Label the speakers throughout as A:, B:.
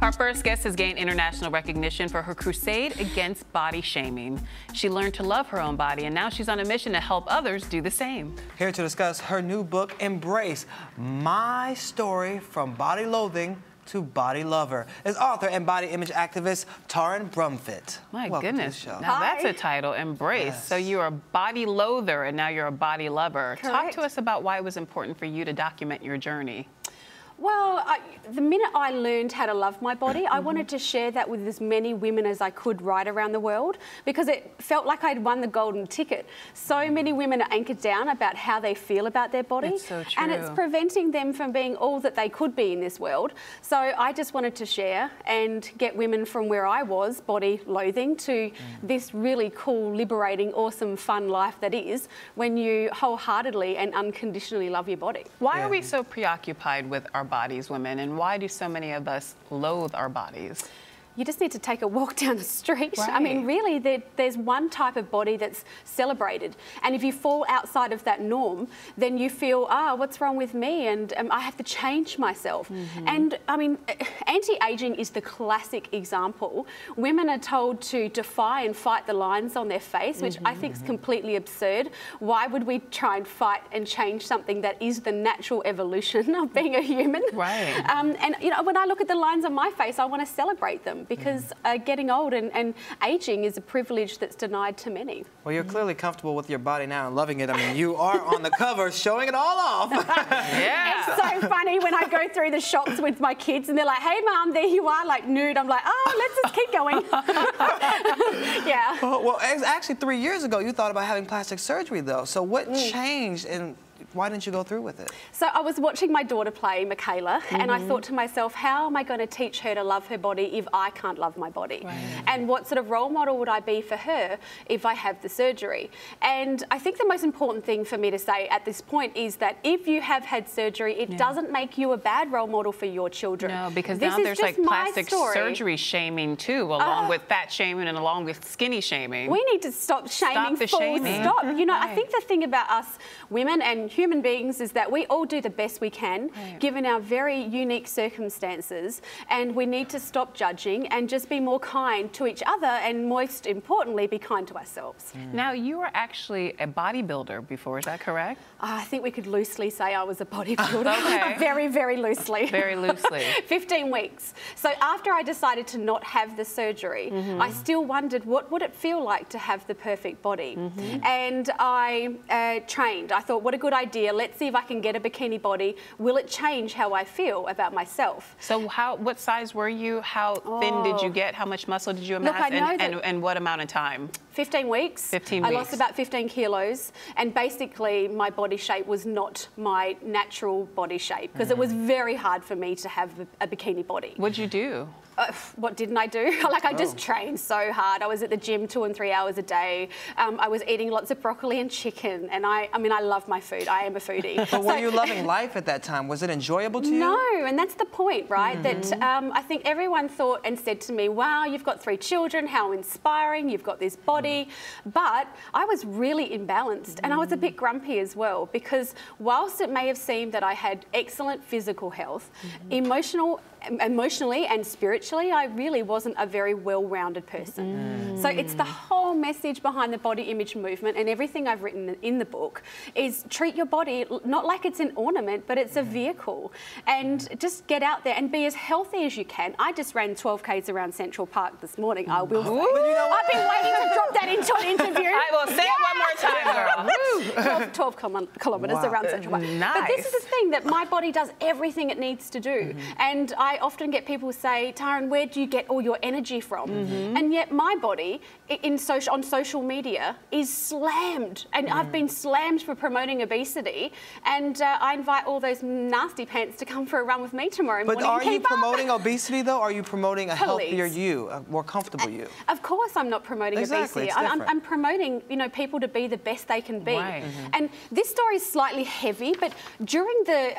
A: Our first guest has gained international recognition for her crusade against body shaming. She learned to love her own body, and now she's on a mission to help others do the same.
B: Here to discuss her new book, Embrace, My Story from Body Loathing to Body Lover, is author and body image activist Taryn Brumfitt.
A: My
B: Welcome
A: goodness,
B: to the show.
A: now that's a title, Embrace.
B: Yes.
A: So you're a body loather and now you're a body lover.
C: Correct.
A: Talk to us about why it was important for you to document your journey.
C: Well, the minute I learned how to love my body, I wanted to share that with as many women as I could right around the world, because it felt like I'd won the golden ticket. So many women are anchored down about how they feel about their body.
A: It's so true.
C: And it's preventing them from being all that they could be in this world. So I just wanted to share and get women from where I was, body loathing, to this really cool, liberating, awesome, fun life that is when you wholeheartedly and unconditionally love your body.
A: Why are we so preoccupied with our bodies, women, and why do so many of us loathe our bodies?
C: You just need to take a walk down the street.
A: Right.
C: I mean, really, there's one type of body that's celebrated. And if you fall outside of that norm, then you feel, what's wrong with me? And I have to change myself. And I mean, anti-aging is the classic example. Women are told to defy and fight the lines on their face, which I think is completely absurd. Why would we try and fight and change something that is the natural evolution of being a human?
A: Right.
C: And, you know, when I look at the lines on my face, I want to celebrate them, because getting old and aging is a privilege that's denied to many.
B: Well, you're clearly comfortable with your body now and loving it. I mean, you are on the cover showing it all off.
A: Yeah.
C: It's so funny when I go through the shops with my kids and they're like, hey, Mum, there you are, like nude. I'm like, oh, let's just keep going. Yeah.
B: Well, actually 3 years ago, you thought about having plastic surgery, though. So what changed, and why didn't you go through with it?
C: So I was watching my daughter play, Michaela, and I thought to myself, how am I going to teach her to love her body if I can't love my body?
A: Right.
C: And what sort of role model would I be for her if I have the surgery? And I think the most important thing for me to say at this point is that if you have had surgery, it doesn't make you a bad role model for your children.
A: No, because
C: this
A: now
C: is
A: there's
C: just
A: like
C: my
A: plastic
C: story.
A: surgery shaming too, along with fat shaming and along with skinny shaming.
C: We need to stop shaming,
A: the
C: full
A: shaming.
C: stop. You know, I
A: Right.
C: think the thing about us women and human beings is that we all do the best we can, given our very unique circumstances, and we need to stop judging and just be more kind to each other, and most importantly, be kind to ourselves.
A: Now, you were actually a bodybuilder before, is that correct?
C: I think we could loosely say I was a bodybuilder.
A: Okay.
C: Very, very loosely.
A: Very loosely.
C: 15 weeks. So after I decided to not have the surgery, I still wondered what would it feel like to have the perfect body. And I trained. I thought, what a good idea. Let's see if I can get a bikini body. Will it change how I feel about myself?
A: So what size were you? How thin did you get? How much muscle did you amass?
C: Look, I know
A: and what amount of time?
C: 15 weeks.
A: 15
C: I
A: weeks.
C: lost about 15 kilos, and basically my body shape was not my natural body shape, because it was very hard for me to have a bikini body.
A: What'd you do?
C: What didn't I do? Like, I just trained so hard. I was at the gym 2 and 3 hours a day. I was eating lots of broccoli and chicken, and I mean, I love my food. I am a foodie.
B: But were you loving life at that time? Was it enjoyable to you?
C: No, and that's the point, right? That I think everyone thought and said to me, wow, you've got 3 children, how inspiring, you've got this body. But I was really imbalanced, and I was a bit grumpy as well, because whilst it may have seemed that I had excellent physical health, emotionally and spiritually, I really wasn't a very well-rounded person. So it's the whole message behind the body image movement, and everything I've written in the book is treat your body not like it's an ornament, but it's a vehicle, and just get out there and be as healthy as you can. I just ran 12 Ks around Central Park this morning, I will say. I've been waiting to drop that into an interview.
A: I will say it one more time, girl.
C: 12 kilometres around Central Park.
A: Nice.
C: But this is the thing, that my body does everything it needs to do. And I often get people say, Taryn, where do you get all your energy from? And yet my body on social media is slammed. And I've been slammed for promoting obesity. And I invite all those nasty pants to come for a run with me tomorrow morning.
B: But are you
C: Keep up.
B: promoting obesity, though? Or are you promoting a healthier
C: Police.
B: you, a more comfortable you?
C: Of course I'm not promoting
B: Exactly,
C: obesity.
B: it's
C: I'm
B: different.
C: promoting, you know, people to be the best they can be.
A: Right.
C: And this story is slightly heavy, but during the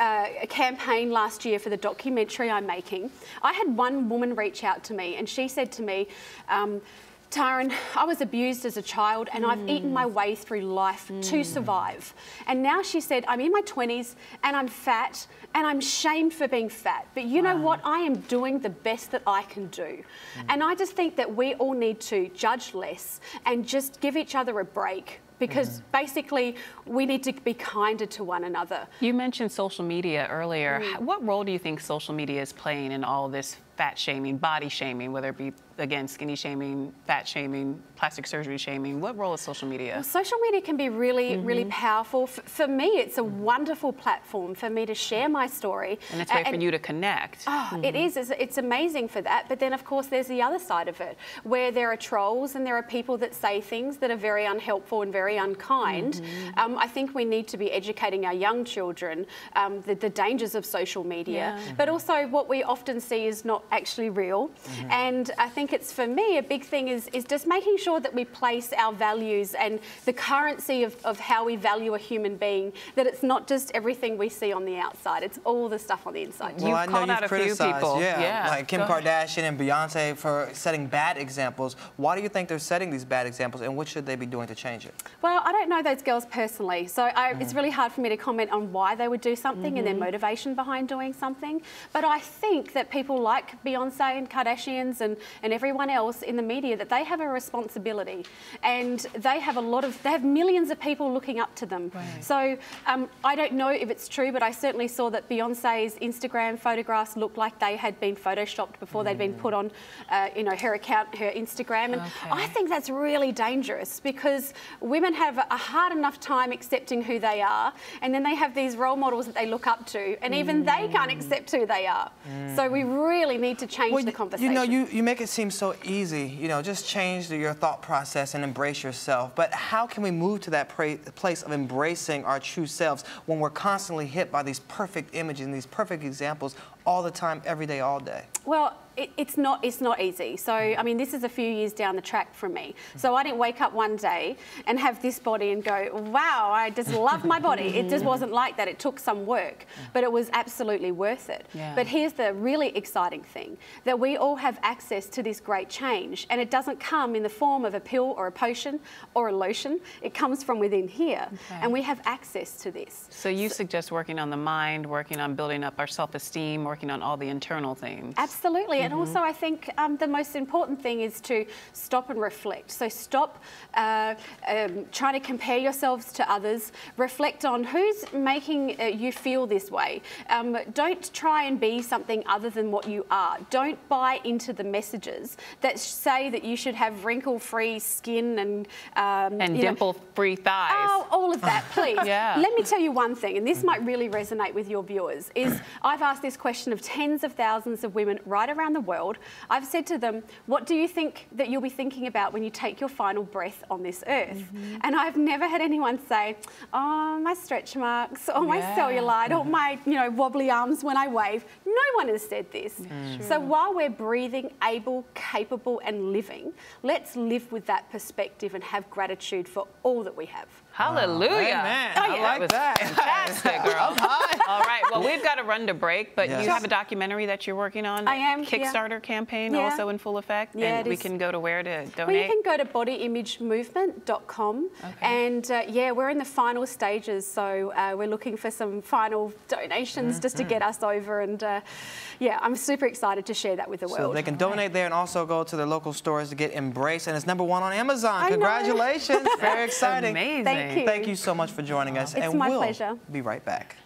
C: campaign last year for the documentary I'm making, I had one woman reach out to me, and she said to me, Taryn, I was abused as a child and I've eaten my way through life to survive. And now she said, I'm in my 20s and I'm fat and I'm shamed for being fat. But you know what? I am doing the best that I can do. And I just think that we all need to judge less and just give each other a break. Because basically, we need to be kinder to one another.
A: You mentioned social media earlier. What role do you think social media is playing in all this fat shaming, body shaming, whether it be, again, skinny shaming, fat shaming, plastic surgery shaming? What role is social media?
C: Well, social media can be really, really powerful. For me, it's a wonderful platform for me to share my story.
A: And it's a way for you to connect.
C: Oh, it is. It's amazing for that. But then, of course, there's the other side of it, where there are trolls and there are people that say things that are very unhelpful and very unkind. I think we need to be educating our young children the dangers of social media, but also what we often see is not actually real. And I think it's, for me, a big thing is just making sure that we place our values and the currency of how we value a human being, that it's not just everything we see on the outside, it's all the stuff on the inside.
B: Well, I know
A: called out
B: you've
A: a few
B: criticized,
A: people.
B: like Kim Kardashian and Beyonce for setting bad examples. Why do you think they're setting these bad examples, and what should they be doing to change it?
C: Well, I don't know those girls personally, so it's really hard for me to comment on why they would do something and their motivation behind doing something. But I think that people like Beyonce and Kardashians and everyone else in the media, that they have a responsibility, and they have millions of people looking up to them. So I don't know if it's true, but I certainly saw that Beyonce's Instagram photographs looked like they had been photoshopped before they'd been put on, her account, her Instagram. And I think that's really dangerous, because women have a hard enough time accepting who they are, and then they have these role models that they look up to, and even they can't accept who they are. So we really need to change the conversation.
B: You know, you make it seem so easy. You know, just change your thought process and embrace yourself. But how can we move to that place of embracing our true selves when we're constantly hit by these perfect images and these perfect examples all the time, every day, all day?
C: Well, it's not easy. So, I mean, this is a few years down the track for me. So I didn't wake up one day and have this body and go, wow, I just love my body. It just wasn't like that. It took some work, but it was absolutely worth it. But here's the really exciting thing, that we all have access to this great change, and it doesn't come in the form of a pill or a potion or a lotion. It comes from within here, and we have access to this.
A: So you suggest working on the mind, working on building up our self-esteem, working on all the internal things.
C: Absolutely. And also, I think the most important thing is to stop and reflect. So stop trying to compare yourselves to others. Reflect on who's making you feel this way. Don't try and be something other than what you are. Don't buy into the messages that say that you should have wrinkle-free skin and
A: dimple-free thighs.
C: Oh, all of that, please. Let me tell you one thing, and this might really resonate with your viewers, is I've asked this question of tens of thousands of women right around the world. I've said to them, what do you think that you'll be thinking about when you take your final breath on this earth? And I've never had anyone say, oh, my stretch marks, or my cellulite, or my wobbly arms when I wave. No one has said this. So while we're breathing, able, capable, and living, let's live with that perspective and have gratitude for all that we have.
A: Hallelujah.
B: Amen.
A: Oh, yeah. I like that. Fantastic, girl. All right. Well, we've got to run to break, but you have a documentary that you're working on.
C: I am.
A: Kickstarter campaign also in full effect. And we can go to where to donate?
C: Well, you can go to bodyimagemovement.com. And we're in the final stages. So we're looking for some final donations just to get us over. And I'm super excited to share that with the world.
B: So they can donate there and also go to their local stores to get Embrace. And it's #1 on Amazon. Congratulations. Very exciting.
A: Amazing.
C: Thank you.
B: Thank you so much for joining us.
C: It's my pleasure.
B: We'll be right back.